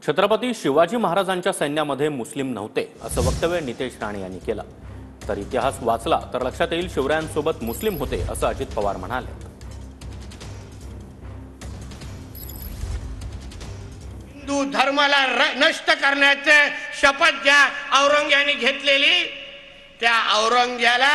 छत्रपती शिवाजी महाराजांच्या सैन्यामध्ये मुस्लिम नव्हते असं वक्तव्य नितेश राणे यांनी केलं। तर इतिहास वाचला तर लक्षात येईल शिवरायांसोबत मुस्लिम होते असं अजित पवार म्हणाले। हिंदू धर्माला नष्ट करण्याचे शपथ ज्या औरंग्याने घेतलेली त्या औरंग्याला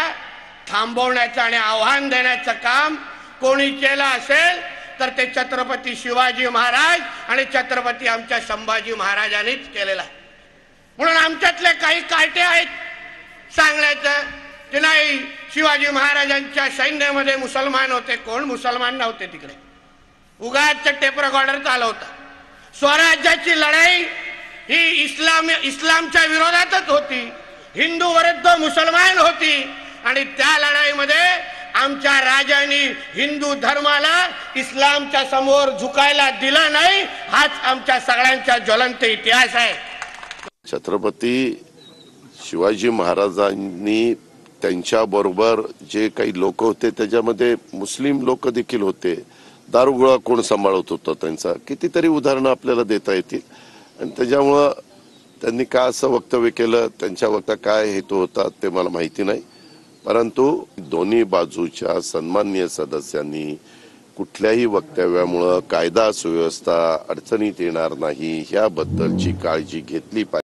थांबवण्याचं आणि आव्हान देण्याचं काम कोणी केलं असेल तर ते छत्रपती शिवाजी महाराज आणि छत्रपती आमच्या संभाजी महाराजांनीच केलेला। म्हणून आमच्यातले काही काटे आहेत सांगण्याचं की नाही शिवाजी महाराजांच्या सैन्यामध्ये मुसलमान होते। कोण मुसलमान नव्हते तिकडे, उगाच टेप रेकॉर्डर चालवता। स्वराज्याची लढाई ही इस्लामच्या विरोधातच होती, हिंदू विरुद्ध मुसलमान होती आणि त्या लढाईमध्ये आमच्या राजांनी हिंदू धर्माला इस्लामच्या समोर झुकायला दिलं नाही। हाच आमच्या सगळ्यांचा ज्वलंत इतिहास आहे। छत्रपती शिवाजी महाराजांनी त्यांच्याबरोबर जे काही लोक होते त्याच्यामध्ये मुस्लिम लोक देखील होते। दारुगोळा कोण सांभाळत होता त्यांचा कितीतरी उदाहरणं आपल्याला देता येतील आणि त्याच्यामुळं त्यांनी का असं वक्तव्य केलं, त्यांच्या वक्ता काय हेतू होता ते मला माहिती नाही। परंतु दोन्ही बाजूच्या सन्माननीय सदस्यांनी कुठल्याही वक्तव्यामुळे कायदा सुव्यवस्था अडचणीत येणार नाही याबद्दलची काळजी घेतली पाहिजे।